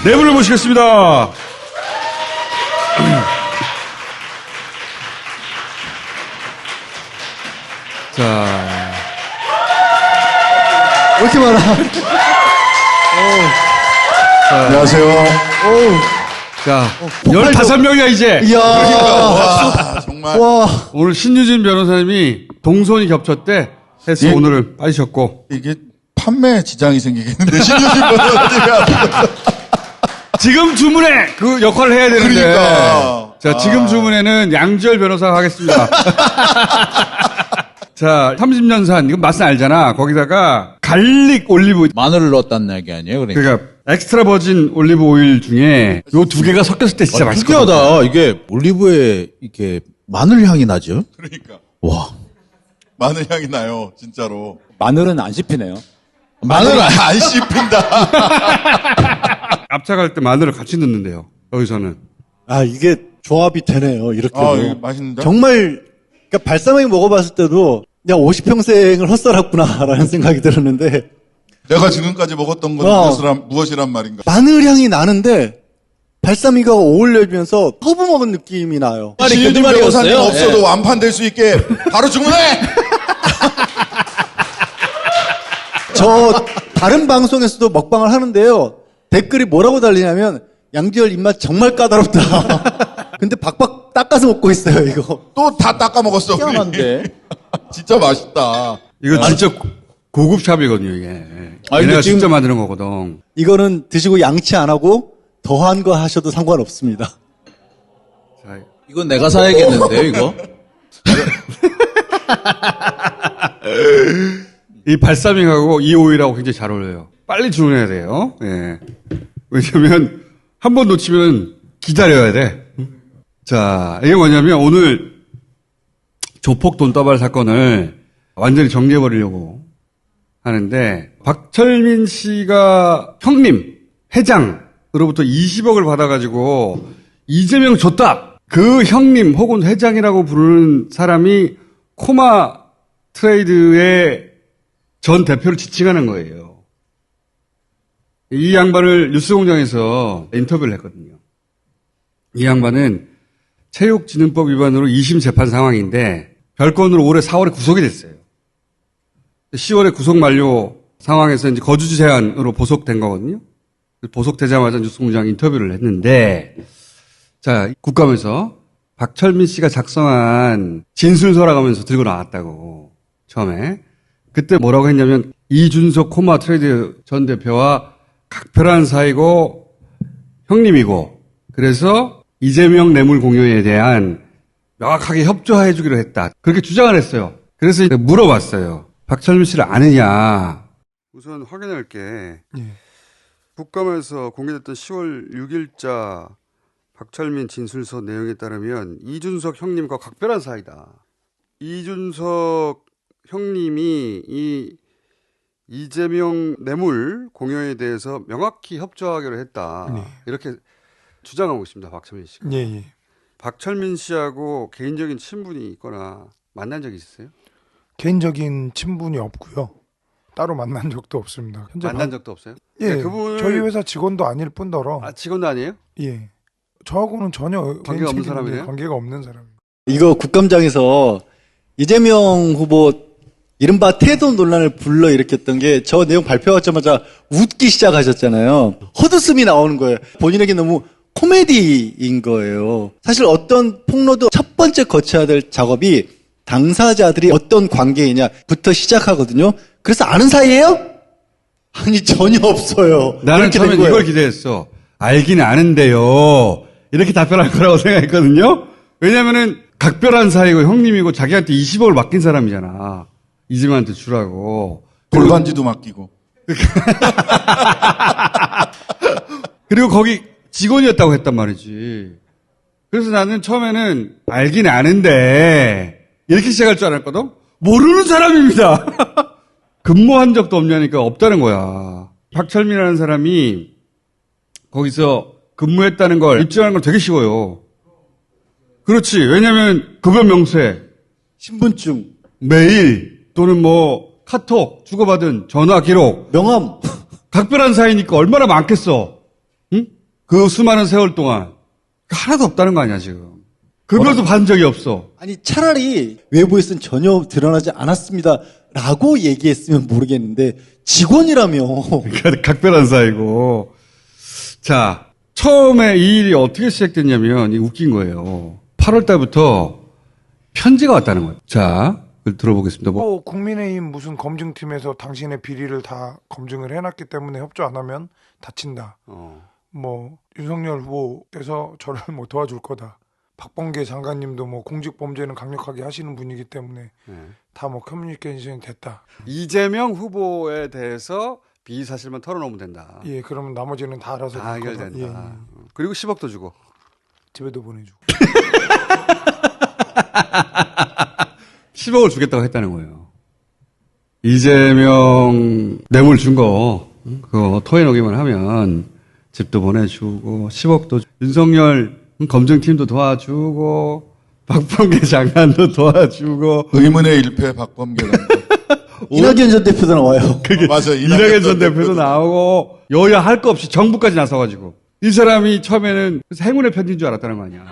네 분을 모시겠습니다. 자. 왜 이렇게 많아? 자, 안녕하세요. 자, 15명이야, 이제. 이야. 와, 정말. 와. 오늘 신유진 변호사님이 동선이 겹쳤대. 해서 예. 오늘은 빠지셨고. 이게 판매 지장이 생기겠는데, 신유진 변호사님이. 지금 주문에 그 역할을 해야 되는데. 그러니까. 자, 지금 주문에는 양지열 변호사가 하겠습니다. 자, 30년산, 이건 맛은 알잖아. 거기다가 갈릭 올리브. 마늘을 넣었다는 얘기 아니에요? 그러니까 엑스트라 버진 올리브 오일 중에 요 두 개가 섞였을 때 진짜 맛있거든. 특이하다. 이게 올리브에 이렇게 마늘 향이 나죠? 그러니까. 와. 마늘 향이 나요, 진짜로. 마늘은 안 씹히네요. 마늘 안 씹힌다. 압착할 때 마늘을 같이 넣는데요. 여기서는. 아, 이게 조합이 되네요, 이렇게. 아, 이거 맛있는데? 정말, 그러니까 발사믹 먹어봤을 때도, 그냥 50평생을 헛살았구나라는 생각이 들었는데, 내가 지금까지 먹었던 건 무엇이란 말인가? 마늘 향이 나는데, 발사믹하고 어울려지면서 허브 먹은 느낌이 나요. 신유진 변호사님 거짓말이었어요? 없어도 완판될 수 있게 바로 주문해! 저, 다른 방송에서도 먹방을 하는데요. 댓글이 뭐라고 달리냐면, 양지열 입맛 정말 까다롭다. 근데 박박 닦아서 먹고 있어요, 이거. 또 다 닦아 먹었어. 우리. 희한한데. 진짜 맛있다. 이거 진짜 고급 샵이거든요, 이게. 아, 얘네가 근데 지금- 진짜 만드는 거거든. 이거는 드시고 양치 안 하고, 더한 거 하셔도 상관없습니다. 자, 이건 내가 사야겠는데요, 이거? 이 발사믹하고 이 오일하고 굉장히 잘 어울려요. 빨리 주문해야 돼요. 예. 왜냐면, 한 번 놓치면 기다려야 돼. 자, 이게 뭐냐면, 오늘 조폭 돈다발 사건을 완전히 정리해버리려고 하는데, 박철민 씨가 형님, 회장으로부터 20억을 받아가지고, 이재명 줬다! 그 형님 혹은 회장이라고 부르는 사람이 코마 트레이드의 전 대표를 지칭하는 거예요. 이 양반을 뉴스공장에서 인터뷰를 했거든요. 이 양반은 체육진흥법 위반으로 2심 재판 상황인데 별건으로 올해 4월에 구속이 됐어요. 10월에 구속 만료 상황에서 이제 거주지 제한으로 보석된 거거든요. 보석되자마자 뉴스공장 인터뷰를 했는데, 자, 국감에서 박철민 씨가 작성한 진술서라고 하면서 들고 나왔다고, 처음에. 그때 뭐라고 했냐면, 이준석 코마 트레이드 전 대표와 각별한 사이고 형님이고, 그래서 이재명 뇌물 공여에 대한 명확하게 협조해 주기로 했다. 그렇게 주장을 했어요. 그래서 물어봤어요. 박철민 씨를 아느냐. 우선 확인할게. 국감에서 공개됐던 10월 6일자 박철민 진술서 내용에 따르면 이준석 형님과 각별한 사이다. 이준석 형님이 이 이재명 뇌물 공여에 대해서 명확히 협조하기로 했다. 네. 이렇게 주장하고 있습니다. 박철민 씨가. 예, 예. 박철민 씨하고 개인적인 친분이 있거나 만난 적이 있으세요? 개인적인 친분이 없고요. 따로 만난 적도 없습니다. 현재 만난 적도 없어요? 예, 그러니까 그분을 저희 회사 직원도 아닐 뿐더러 직원도 아니에요? 예, 저하고는 전혀 관계가 없는 개인 책임이 사람이네요? 관계가 없는 사람입니다. 이거 국감장에서 이재명 후보 이른바 태도 논란을 불러일으켰던 게 저 내용 발표하자마자 웃기 시작하셨잖아요. 헛웃음이 나오는 거예요. 본인에게 너무 코미디인 거예요. 사실 어떤 폭로도 첫 번째 거쳐야 될 작업이 당사자들이 어떤 관계이냐부터 시작하거든요. 그래서 아는 사이예요? 아니 전혀 없어요. 나는 그렇게 처음에 된 거예요. 이걸 기대했어. 알긴 아는데요. 이렇게 답변할 거라고 생각했거든요. 왜냐면은 각별한 사이고 형님이고 자기한테 20억을 맡긴 사람이잖아. 이재명한테 주라고. 골반지도 맡기고. 그리고 거기 직원이었다고 했단 말이지. 그래서 나는 처음에는 알긴 아는데 이렇게 시작할 줄 알았거든. 모르는 사람입니다. 근무한 적도 없냐니까 없다는 거야. 박철민이라는 사람이 거기서 근무했다는 걸 입증하는 건 되게 쉬워요. 그렇지. 왜냐면 급여 명세, 신분증, 메일 또는 뭐 카톡 주고받은 전화 기록 명함. 각별한 사이니까 얼마나 많겠어. 응? 그 수많은 세월 동안 하나도 없다는 거 아니야 지금. 급여도 받은 적이 없어. 아니 차라리 외부에서는 전혀 드러나지 않았습니다라고 얘기했으면 모르겠는데 직원이라며. 그러니까 각별한 사이고. 자, 처음에 이 일이 어떻게 시작됐냐면, 이게 웃긴 거예요. 8월 달부터 편지가 왔다는 거예요. 자, 그걸 들어보겠습니다. 뭐, 국민의힘 무슨 검증팀에서 당신의 비리를 다 검증을 해놨기 때문에 협조 안 하면 다친다. 뭐 윤석열 후보에서 저를 뭐 도와줄 거다. 박범계 장관님도 뭐 공직범죄는 강력하게 하시는 분이기 때문에 다 뭐 커뮤니케이션이 됐다. 이재명 후보에 대해서 비리 사실만 털어놓으면 된다. 예, 그러면 나머지는 다 알아서 다 될 거다. 해결된다. 예, 예. 그리고 10억도 주고. 집에도 보내주고. 10억을 주겠다고 했다는 거예요. 이재명 뇌물 준 거, 그거 토해놓기만 하면 집도 보내주고, 10억도, 윤석열 검증팀도 도와주고, 박범계 장관도 도와주고, 의문의 일패 박범계 장관. 이낙연 전 대표도 나와요. 맞아. 이낙연 전 대표도 나오고, 여야 할 거 없이 정부까지 나서가지고, 이 사람이 처음에는 행운의 편지인 줄 알았다는 거 아니야.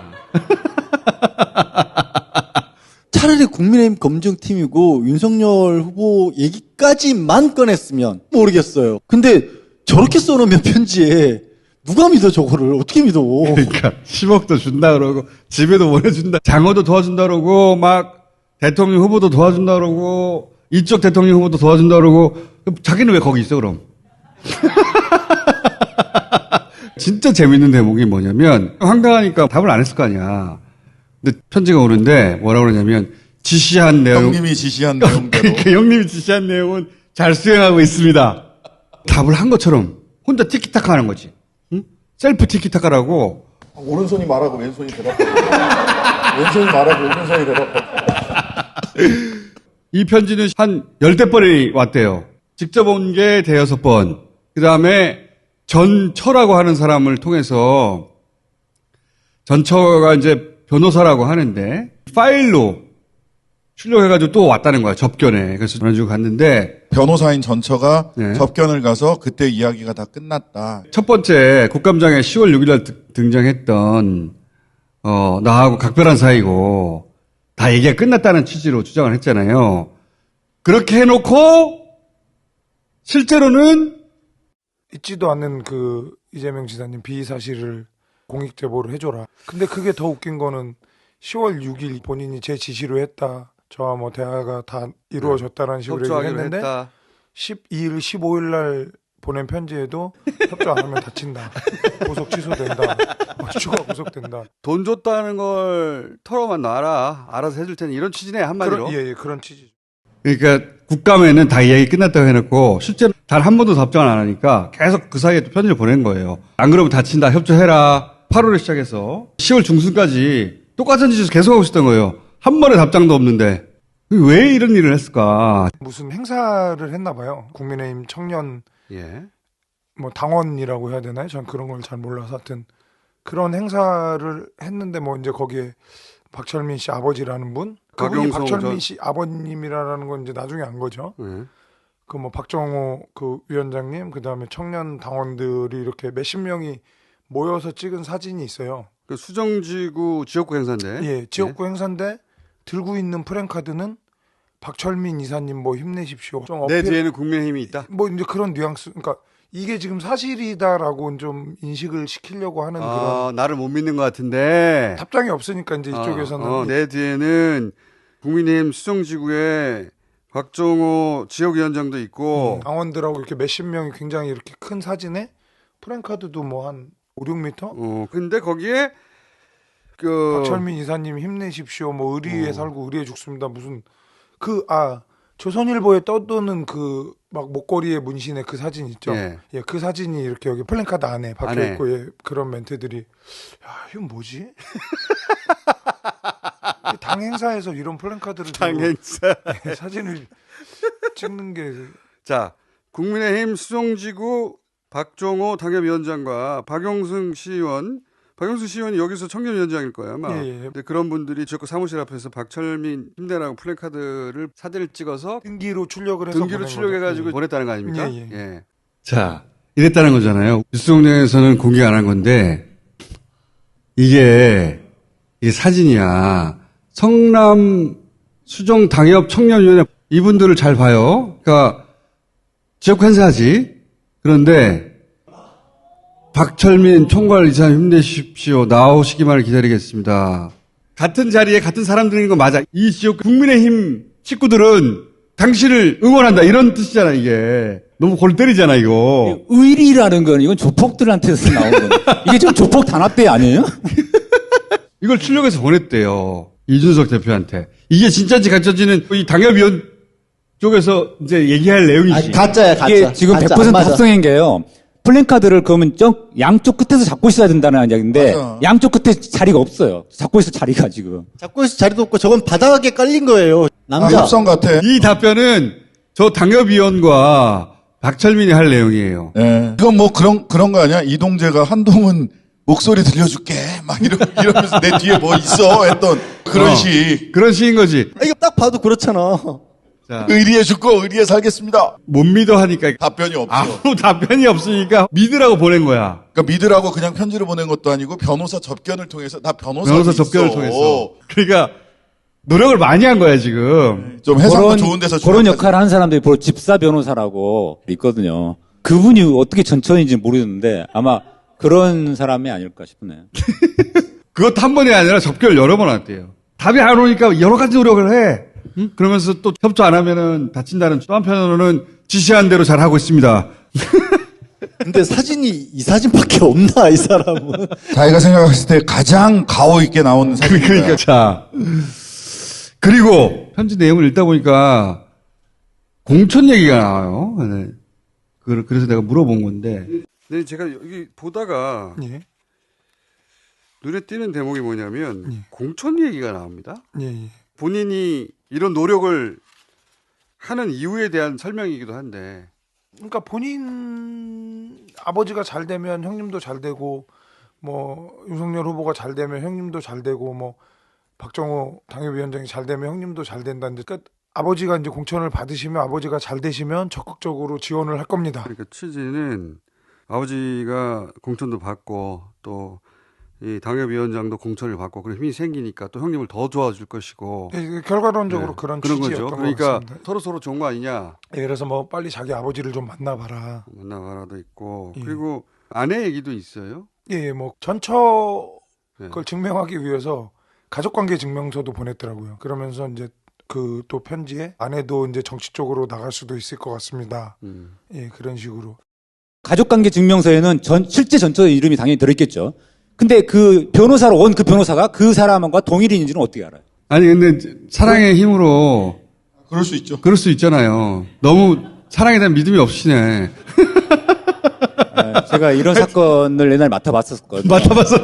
차라리 국민의힘 검증팀이고 윤석열 후보 얘기까지만 꺼냈으면 모르겠어요. 근데 저렇게 써놓으면 편지에 누가 믿어 저거를 어떻게 믿어? 그러니까 10억도 준다 그러고 집에도 보내준다. 장어도 도와준다 그러고 막 대통령 후보도 도와준다 그러고 이쪽 대통령 후보도 도와준다 그러고 자기는 왜 거기 있어 그럼? 진짜 재밌는 대목이 뭐냐면 황당하니까 답을 안 했을 거 아니야. 근데 편지가 오는데 뭐라고 그러냐면 지시한 내용. 형님이 지시한 내용대로. 그러니까 형님이 지시한 내용은 잘 수행하고 있습니다. 답을 한 것처럼 혼자 티키타카 하는 거지. 응? 셀프 티키타카라고. 오른손이 말하고 왼손이 대답하고. 왼손이 말하고 오른손이 대답하고. 이 편지는 한 10대번이 왔대요. 직접 온 게 대여섯 번. 그 다음에 전처라고 하는 사람을 통해서 전처가 이제 변호사라고 하는데 파일로 출력해가지고 또 왔다는 거야. 접견에. 그래서 전해주고 갔는데 변호사인 전처가 네. 접견을 가서 그때 이야기가 다 끝났다. 첫 번째 국감장에 10월 6일 날 등장했던 나하고 각별한 사이고 다 얘기가 끝났다는 취지로 주장을 했잖아요. 그렇게 해놓고 실제로는 있지도 않는 그 이재명 지사님 비위 사실을 공익 제보를 해줘라. 근데 그게 더 웃긴 거는 10월 6일 본인이 제 지시로 했다. 저와 뭐 대화가 다 이루어졌다라는 식으로 얘기를 협조하기로 했는데 했다. 12일, 15일 날 보낸 편지에도 협조 안 하면 다친다. 고속 취소된다. 추가 구속된다. 돈 줬다는 걸 털어만 놔라. 알아서 해줄 테니 이런 취지네 한마디로. 예, 그런 취지. 그러니까 국감에는 다 이야기 끝났다고 해놓고 실제로 단 한 번도 답장을 안 하니까 계속 그 사이에 또 편지를 보낸 거예요. 안 그러면 다친다. 협조해라. 8월에 시작해서 10월 중순까지 똑같은 짓을 계속하고 있었던 거예요. 한 번의 답장도 없는데 왜 이런 일을 했을까? 무슨 행사를 했나 봐요. 국민의힘 청년 예. 뭐 당원이라고 해야 되나요? 전 그런 걸 잘 몰라서 하여튼 그런 행사를 했는데 뭐 이제 거기에 박철민 씨 아버지라는 분 그분이 박영성 박철민 씨 아버님이라는 건 이제 나중에 안 거죠. 예. 그 뭐 박정호 그 위원장님 그다음에 청년 당원들이 이렇게 몇십 명이 모여서 찍은 사진이 있어요. 그 수정지구 지역구 행사인데. 예, 지역구 행사인데 들고 있는 프랜카드는 박철민 이사님 뭐 힘내십시오. 좀 내 어필- 뒤에는 국민의힘이 있다. 뭐 이제 그런 뉘앙스. 그러니까 이게 지금 사실이다라고 좀 인식을 시키려고 하는 그런 나를 못 믿는 것 같은데. 답장이 없으니까 이제 이쪽에서는 내 뒤에는 국민의힘 수정지구에 박정호 지역위원장도 있고. 당원들하고 이렇게 몇십 명이 굉장히 이렇게 큰 사진에 프랜카드도 뭐 한 5, 6m? 근데 거기에 그 박철민 이사님 힘내십시오. 뭐 의리에 살고 의리에 죽습니다. 무슨 조선일보에 떠도는 그 막 목걸이에 문신의 그 사진 있죠. 예. 예, 그 사진이 이렇게 여기 플랜카드 안에 박혀 안에. 있고 예, 그런 멘트들이 야, 이건 뭐지? 당 행사에서 이런 플랜카드를 들고 당행사. 예, 사진을 찍는 게 자, 국민의힘 수정지구 박종호 당협위원장과 박용승 시의원. 박용승 시의원이 여기서 청년위원장일 거야 아마. 예. 근데 그런 분들이 지역구 사무실 앞에서 박철민 힘내라고 플래카드를 사진을 찍어서 등기로 출력을 해서 등기로 보낸 출력해가지고 거죠. 보냈다는 거 아닙니까? 예. 자, 이랬다는 거잖아요. 뉴스공장에서는 공개 안 한 건데 이게 사진이야. 성남 수정 당협 청년위원회 이분들을 잘 봐요. 그러니까 지역 행사지. 그런데 박철민 총괄 이사님 힘내십시오. 나오시기만을 기다리겠습니다. 같은 자리에 같은 사람들인 거 맞아. 이 지역 국민의힘 식구들은 당신을 응원한다. 이런 뜻이잖아, 이게. 너무 골 때리잖아, 이거. 의리라는 건 이건 조폭들한테서 나오는 거예요. 이게 좀 조폭 단합대 아니에요? 이걸 출력해서 보냈대요. 이준석 대표한테. 이게 진짜인지 가짜인지는 이 당협위원 쪽에서 이제 얘기할 내용이지. 아니, 가짜야, 가짜. 이게 지금 가짜, 100% 안 맞아. 합성인 게요. 플랜카드를 그러면 양쪽 끝에서 잡고 있어야 된다는 이야기인데 맞아. 양쪽 끝에 자리가 없어요. 잡고 있을 자리가 지금. 잡고 있을 자리도 없고 저건 바닥에 깔린 거예요. 남자. 협성 같아. 이 답변은 저 당협위원과 박철민이 할 내용이에요. 예. 이건 뭐 그런 거 아니야? 이동재가 한동훈 목소리 들려줄게. 막 이러면서 내 뒤에 뭐 있어. 했던 그런 시. 그런 시인 거지. 이거 딱 봐도 그렇잖아. 자, 의리에 죽고 의리에 살겠습니다. 못 믿어 하니까 답변이 없죠. 아무 답변이 없으니까 믿으라고 보낸 거야. 그러니까 믿으라고 그냥 편지를 보낸 것도 아니고 변호사 접견을 통해서 나 변호사 접견을 통해서. 그러니까 노력을 많이 한 거야, 지금. 좀 해석도 좋은 데서 그런 출연하지. 역할을 하는 사람들이 바로 집사 변호사라고 있거든요. 그분이 어떻게 전천인지 모르겠는데 아마 그런 사람이 아닐까 싶네요. 그것도 한 번이 아니라 접견을 여러 번 했대요. 답이 안 오니까 여러 가지 노력을 해. 응? 그러면서 또 협조 안 하면은 다친다는 또 한편으로는 지시한 대로 잘 하고 있습니다. 근데 사진이 이 사진밖에 없나, 이 사람은. 자기가 생각했을 때 가장 가오 있게 나오는 사진. 그러니까 자. 그리고 편지 내용을 읽다 보니까 공천 얘기가 나와요. 네. 그래서 내가 물어본 건데. 네, 제가 여기 보다가 예. 눈에 띄는 대목이 뭐냐면 예. 공천 얘기가 나옵니다. 예, 예. 본인이 이런 노력을 하는 이유에 대한 설명이기도 한데. 그러니까 본인 아버지가 잘 되면 형님도 잘 되고 뭐 윤석열 후보가 잘 되면 형님도 잘 되고 뭐 박정호 당협위원장이 잘 되면 형님도 잘 된다는데 그러니까 아버지가 이제 공천을 받으시면 아버지가 잘 되시면 적극적으로 지원을 할 겁니다. 그러니까 취지는 아버지가 공천도 받고 또 이 당협위원장도 공천을 받고 그런 힘이 생기니까 또 형님을 더 도와줄 것이고. 예, 결과론적으로 네, 그런 거죠. 취지였던 것 그러니까 같습니다. 서로 좋은 거 아니냐. 예, 그래서 뭐 빨리 자기 아버지를 좀 만나봐라. 만나봐라도 있고. 예. 그리고 아내 얘기도 있어요. 예, 예, 뭐 전처 네. 그걸 증명하기 위해서 가족관계 증명서도 보냈더라고요. 그러면서 이제 그 또 편지에 아내도 이제 정치 쪽으로 나갈 수도 있을 것 같습니다. 예, 그런 식으로. 가족관계 증명서에는 실제 전처의 이름이 당연히 들어있겠죠. 근데 그 변호사로 온 그 변호사가 그 사람과 동일인지는 어떻게 알아요? 아니 근데 사랑의 힘으로 그럴 수 있죠. 그럴 수 있잖아요. 너무 사랑에 대한 믿음이 없으시네. 제가 이런 사건을 옛날에 맡아봤었거든요. 맡아봤어.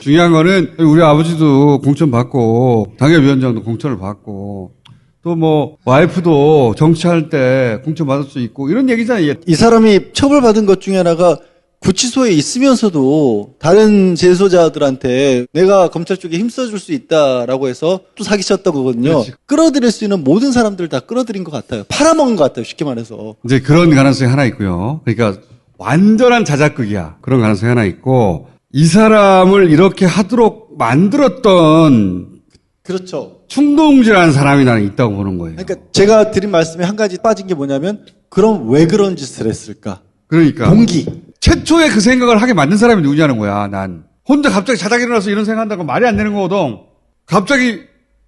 중요한 거는 우리 아버지도 공천 받고 당협위원장도 공천을 받고 또 뭐 와이프도 정치할 때 공천 받을 수 있고 이런 얘기잖아요. 이 사람이 처벌받은 것 중에 하나가 구치소에 있으면서도 다른 재소자들한테 내가 검찰 쪽에 힘써줄 수 있다라고 해서 또 사기쳤던 거거든요. 그렇지. 끌어들일 수 있는 모든 사람들 다 끌어들인 것 같아요. 팔아먹은 것 같아요. 쉽게 말해서. 이제 그런 가능성이 하나 있고요. 그러니까 완전한 자작극이야. 그런 가능성이 하나 있고 이 사람을 이렇게 하도록 만들었던 그렇죠. 충동질하는 사람이 나는 있다고 보는 거예요. 그러니까 제가 드린 말씀에 한 가지 빠진 게 뭐냐면 그럼 왜 그런 짓을 했을까? 그러니까 동기. 최초에 그 생각을 하게 만든 사람이 누구냐는 거야. 난 혼자 갑자기 자다가 일어나서 이런 생각한다는 건 말이 안 되는 거거든. 갑자기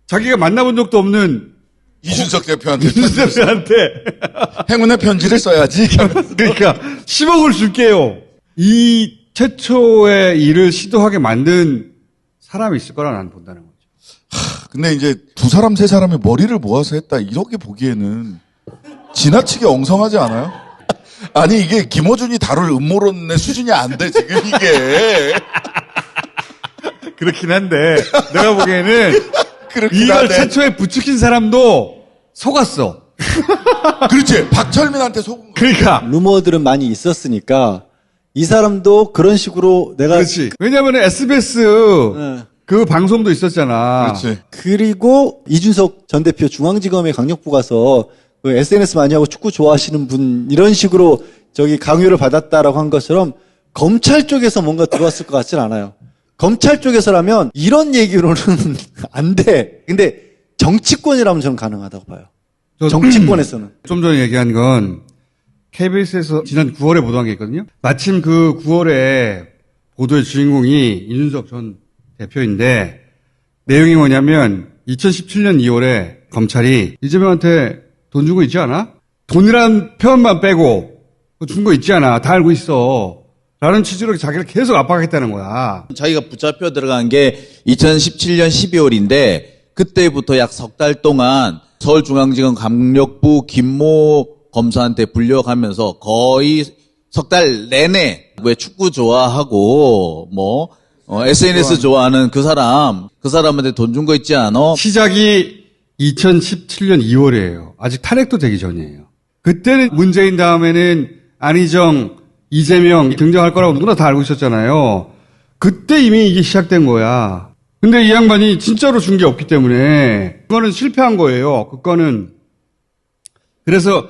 자기가 만나본 적도 없는 이준석 대표한테 윤석열한테 행운의 편지를 써야지. 그러니까 10억을 줄게요. 이 최초의 일을 시도하게 만든 사람이 있을 거라 나는 본다는 거죠. 근데 이제 두 사람 세 사람이 머리를 모아서 했다 이렇게 보기에는 지나치게 엉성하지 않아요? 아니 이게 김어준이 다룰 음모론의 수준이 안 돼 지금 이게. 그렇긴 한데 내가 보기에는 그렇긴 이걸 한데. 최초에 부추긴 사람도 속았어. 그렇지. 박철민한테 속은 거. 그러니까 루머들은 많이 있었으니까 이 사람도 그런 식으로 내가 그렇지. 왜냐하면 SBS 네. 그 방송도 있었잖아. 그렇지. 그리고 이준석 전 대표 중앙지검에 강력부 가서 그 SNS 많이 하고 축구 좋아하시는 분 이런 식으로 저기 강요를 받았다라고 한 것처럼 검찰 쪽에서 뭔가 들어왔을 것 같진 않아요. 검찰 쪽에서라면 이런 얘기로는 안 돼. 근데 정치권이라면 저는 가능하다고 봐요. 정치권에서는. 좀 전에 얘기한 건 KBS에서 지난 9월에 보도한 게 있거든요. 마침 그 9월에 보도의 주인공이 이준석 전 대표인데 내용이 뭐냐면 2017년 2월에 검찰이 이재명한테 돈 준 거 있지 않아? 돈이란 표현만 빼고 준 거 있지 않아? 다 알고 있어. 라는 취지로 자기를 계속 압박했다는 거야. 자기가 붙잡혀 들어간 게 2017년 12월인데 그때부터 약 석 달 동안 서울중앙지검 강력부 김모 검사한테 불려가면서 거의 석 달 내내 왜 축구 좋아하고 뭐 SNS 좋아하는 그 사람한테 돈 준 거 있지 않아? 시작이 2017년 2월이에요. 아직 탄핵도 되기 전이에요. 그때는 문재인 다음에는 안희정, 이재명 등장할 거라고 누구나 다 알고 있었잖아요. 그때 이미 이게 시작된 거야. 근데 이 양반이 진짜로 준 게 없기 때문에 그거는 실패한 거예요. 그거는. 그래서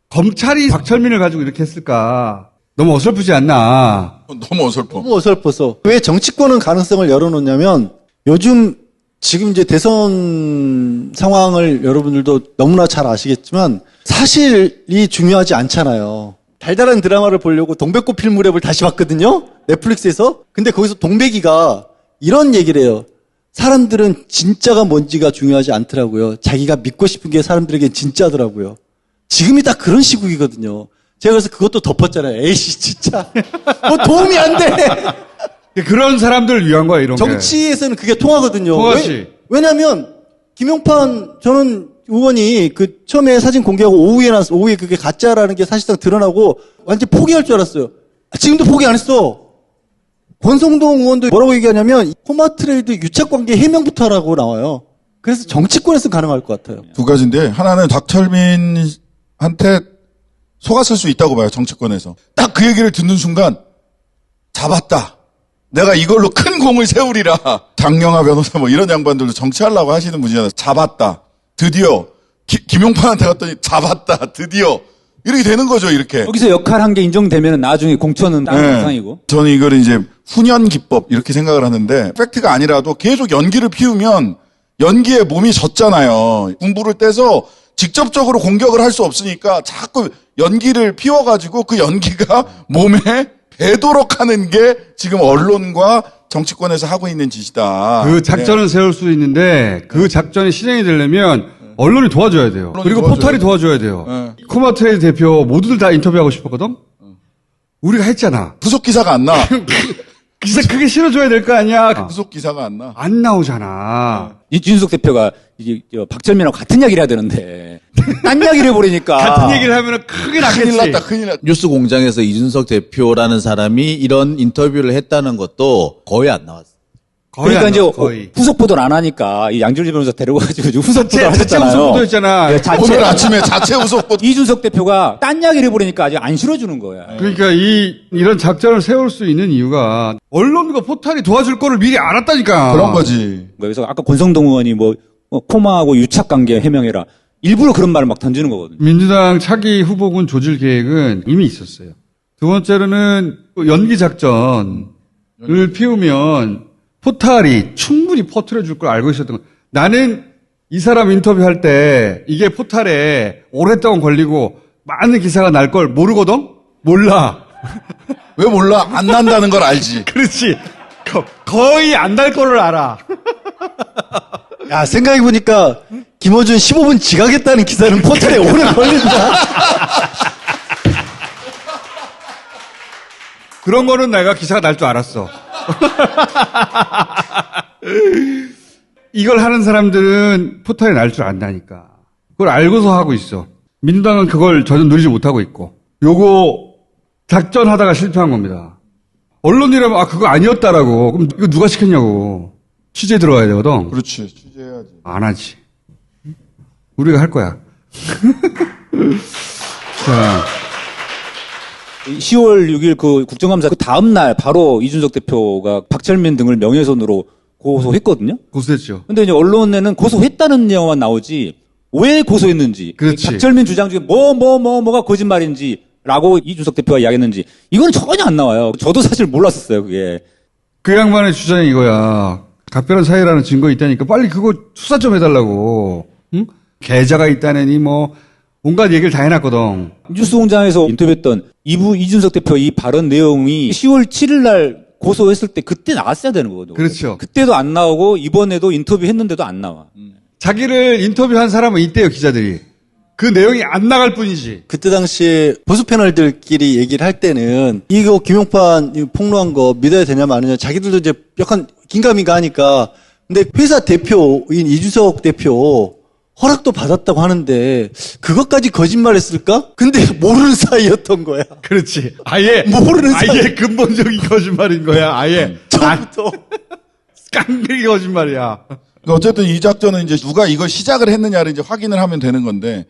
검찰이 박철민을 가지고 이렇게 했을까? 너무 어설프지 않나? 너무 어설퍼. 너무 어설퍼서. 왜 정치권은 가능성을 열어놓냐면 요즘 지금 이제 대선 상황을 여러분들도 너무나 잘 아시겠지만 사실이 중요하지 않잖아요. 달달한 드라마를 보려고 동백꽃 필무랩을 다시 봤거든요. 넷플릭스에서. 근데 거기서 동백이가 이런 얘기를 해요. 사람들은 진짜가 뭔지가 중요하지 않더라고요. 자기가 믿고 싶은 게 사람들에게 진짜더라고요. 지금이 딱 그런 시국이거든요. 제가 그래서 그것도 덮었잖아요. 에이씨 진짜 뭐 도움이 안 돼. 그런 사람들을 위한 거야, 이런 게. 정치에서는 그게 통하거든요. 통하지. 왜냐하면 김용판 저는 의원이 그 처음에 사진 공개하고 오후에 그게 가짜라는 게 사실상 드러나고 완전 포기할 줄 알았어요. 지금도 포기 안 했어. 권성동 의원도 뭐라고 얘기하냐면 코마트레이드 유착관계 해명부터 하라고 나와요. 그래서 정치권에서 가능할 것 같아요. 두 가지인데 하나는 닥철민한테 속았을 수 있다고 봐요. 정치권에서. 딱 그 얘기를 듣는 순간 잡았다. 내가 이걸로 큰 공을 세우리라. 장영하 변호사 뭐 이런 양반들도 정치하려고 하시는 분이잖아요. 잡았다. 드디어 김용판한테 갔더니 잡았다. 드디어 이렇게 되는 거죠. 이렇게. 여기서 역할 한 게 인정되면 나중에 공천은 다른 상황이고. 저는 이걸 이제 훈연 기법 이렇게 생각을 하는데 팩트가 아니라도 계속 연기를 피우면 연기에 몸이 젖잖아요. 군부를 떼서 직접적으로 공격을 할 수 없으니까 자꾸 연기를 피워가지고 그 연기가 몸에 배도록 하는 게 지금 언론과 정치권에서 하고 있는 짓이다. 그 작전은 세울 수 있는데 그 작전이 실행이 되려면 언론이 도와줘야 돼요. 그리고 도와줘야 포털이 돼요. 도와줘야 돼요. 코마트레이드 대표 모두들 다 인터뷰하고 싶었거든? 우리가 했잖아. 후속 기사가 안 나. 기사 크게 실어줘야 될 거 아니야. 후속 기사가 안 나. 안 나오잖아. 이준석 대표가 이제 박철민하고 같은 이야기를 해야 되는데 딴 이야기를 해버리니까 같은 얘기를 하면 크게 났겠지. 큰일 났다, 큰일 났다. 뉴스 공장에서 이준석 대표라는 사람이 이런 인터뷰를 했다는 것도 거의 안 나왔어요. 거의 그러니까 안 이제 나와, 거의. 후속 보도를 안 하니까 이 양준일 변호사 데려가지고 이제 후속 보도를 자체 하셨잖아요. 후속 보도였잖아. 네, 자체 오늘 아침에 자체 후속 보도. 이준석 대표가 딴 이야기를 해버리니까 아직 안 실어주는 거야. 그러니까 이런 작전을 세울 수 있는 이유가 언론과 포털이 도와줄 거를 미리 알았다니까. 그런 거지. 그래서 아까 권성동 의원이 뭐 코마하고 유착관계 해명해라. 일부러 그런 말을 막 던지는 거거든요. 민주당 차기 후보군 조질 계획은 이미 있었어요. 두 번째로는 연기 작전을 피우면 포탈이 충분히 퍼뜨려 줄 걸 알고 있었던 거. 나는 이 사람 인터뷰할 때 이게 포탈에 오랫동안 걸리고 많은 기사가 날 걸 모르거든? 몰라. 왜 몰라? 안 난다는 걸 알지. 그렇지. 거의 안 날 거를 알아. 야, 생각해보니까 김어준 15분 지각했다는 기사는 포털에 오래 걸린다. 그런 거는 내가 기사가 날 줄 알았어. 이걸 하는 사람들은 포탈에 날 줄 안다니까. 그걸 알고서 하고 있어. 민주당은 그걸 전혀 누리지 못하고 있고. 요거 작전하다가 실패한 겁니다. 언론이라면 그거 아니었다라고. 그럼 이거 누가 시켰냐고. 취재 들어가야 되거든. 그렇지. 취재해야지. 안 하지. 우리가 할 거야. 자. 10월 6일 그 국정감사 그 다음 날 바로 이준석 대표가 박철민 등을 명예훼손으로 고소했거든요. 고소했죠. 근데 이제 언론에는 고소했다는 내용만 나오지 왜 고소했는지, 그렇지. 박철민 주장 중에 뭐가 거짓말인지라고 이준석 대표가 이야기했는지 이건 전혀 안 나와요. 저도 사실 몰랐었어요, 그게. 그 양반의 주장이 이거야. 각별한 사유라는 증거 있다니까 빨리 그거 수사 좀 해달라고. 응? 계좌가 있다느니 뭐 온갖 얘기를 다 해놨거든. 뉴스공장에서 인터뷰했던 이준석 대표 이 발언 내용이 10월 7일 날 고소했을 때 그때 나왔어야 되는 거거든요. 그렇죠. 그때도 안 나오고 이번에도 인터뷰했는데도 안 나와. 자기를 인터뷰한 사람은 있대요, 기자들이. 그 내용이 안 나갈 뿐이지. 그때 당시에 보수 패널들끼리 얘기를 할 때는 이거 김용판 폭로한 거 믿어야 되냐 마느냐 자기들도 이제 약간 긴가민가 하니까 근데 회사 대표인 이준석 대표 허락도 받았다고 하는데 그것까지 거짓말했을까? 근데 모르는 사이였던 거야. 그렇지. 아예 모르는 사이. 아예 근본적인 거짓말인 거야. 아예 처음부터. 깡그리 거짓말이야. 어쨌든 이 작전은 이제 누가 이걸 시작을 했느냐를 이제 확인을 하면 되는 건데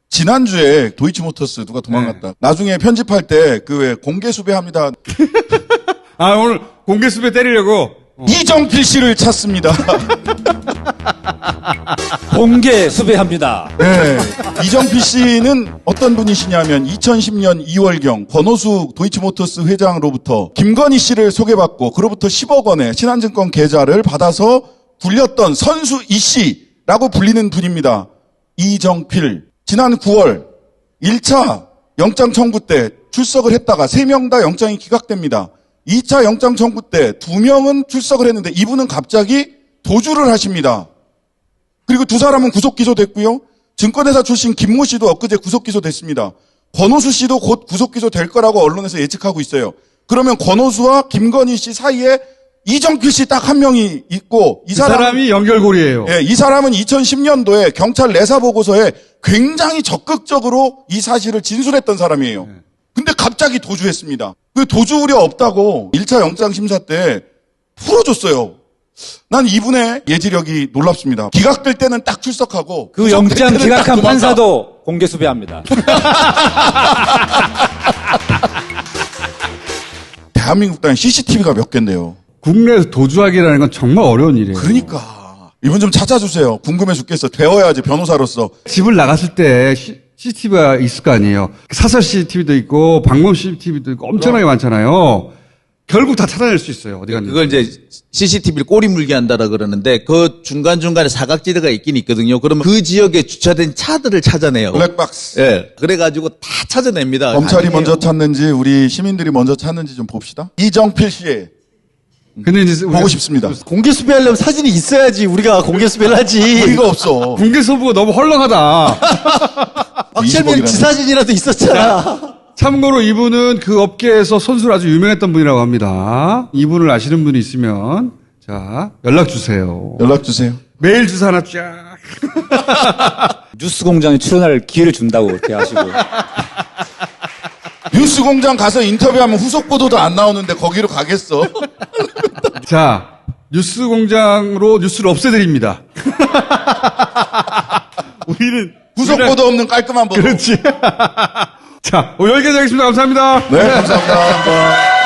지난주에 도이치모터스 누가 도망갔다. 나중에 편집할 때 그 왜 공개 수배합니다. 아 오늘 공개 수배 때리려고. 이정필 씨를 찾습니다. 공개 수배합니다. 네. 이정필 씨는 어떤 분이시냐면 2010년 2월경 권오수 도이치모터스 회장으로부터 김건희 씨를 소개받고 그로부터 10억 원의 신한증권 계좌를 받아서 굴렸던 선수 이 씨라고 불리는 분입니다. 이정필. 지난 9월 1차 영장 청구 때 출석을 했다가 3명 다 영장이 기각됩니다. 2차 영장 청구 때 2명은 출석을 했는데 이분은 갑자기 도주를 하십니다. 그리고 두 사람은 구속 기소됐고요. 증권회사 출신 김모 씨도 엊그제 구속 기소됐습니다. 권오수 씨도 곧 구속 기소될 거라고 언론에서 예측하고 있어요. 그러면 권오수와 김건희 씨 사이에 이정필 씨 딱 한 명이 있고 이 사람이 연결고리예요. 예, 이 사람은 2010년도에 경찰 내사 보고서에 굉장히 적극적으로 이 사실을 진술했던 사람이에요. 근데 갑자기 도주했습니다. 그 도주 우려 없다고 1차 영장 심사 때 풀어줬어요. 난 이분의 예지력이 놀랍습니다. 기각될 때는 딱 출석하고 그 구속될 영장 때는 딱 기각한 도망가. 판사도 공개 수배합니다. 대한민국 땅에 CCTV가 몇 개인데요. 국내에서 도주하기라는 건 정말 어려운 일이에요. 그러니까 이분 좀 찾아주세요. 궁금해 죽겠어. 배워야지 변호사로서. 집을 나갔을 때 CCTV가 있을 거 아니에요. 사설 CCTV도 있고 방문 CCTV도 있고 엄청나게 많잖아요. 결국 다 찾아낼 수 있어요. 어디 갔는지. 그걸 이제 CCTV를 꼬리 물게 한다라 그러는데 그 중간중간에 사각지대가 있긴 있거든요. 그러면 그 지역에 주차된 차들을 찾아내요. 블랙박스. 예. 그래가지고 다 찾아냅니다. 검찰이 아니에요. 먼저 찾는지 우리 시민들이 먼저 찾는지 좀 봅시다. 이정필 씨의 근데 이제 보고 싶습니다. 공개 수배하려면 사진이 있어야지 우리가 공개 수배를 하지. 우리가 없어. 공개 소부가 너무 헐렁하다. 박철민 20억이라는. 지사진이라도 있었잖아. 참고로 이분은 그 업계에서 선수로 아주 유명했던 분이라고 합니다. 이분을 아시는 분이 있으면 자 연락 주세요. 연락 주세요. 메일 주소 하나 쫙. 뉴스공장에 출연할 기회를 준다고 이렇게 하시고. 뉴스공장 가서 인터뷰하면 후속 보도도 안 나오는데 거기로 가겠어. 자 뉴스공장으로 뉴스를 없애드립니다. 우리는 후속 보도 없는 깔끔한 보도. 그렇지. 자 여기까지 하겠습니다. 감사합니다. 네, 감사합니다.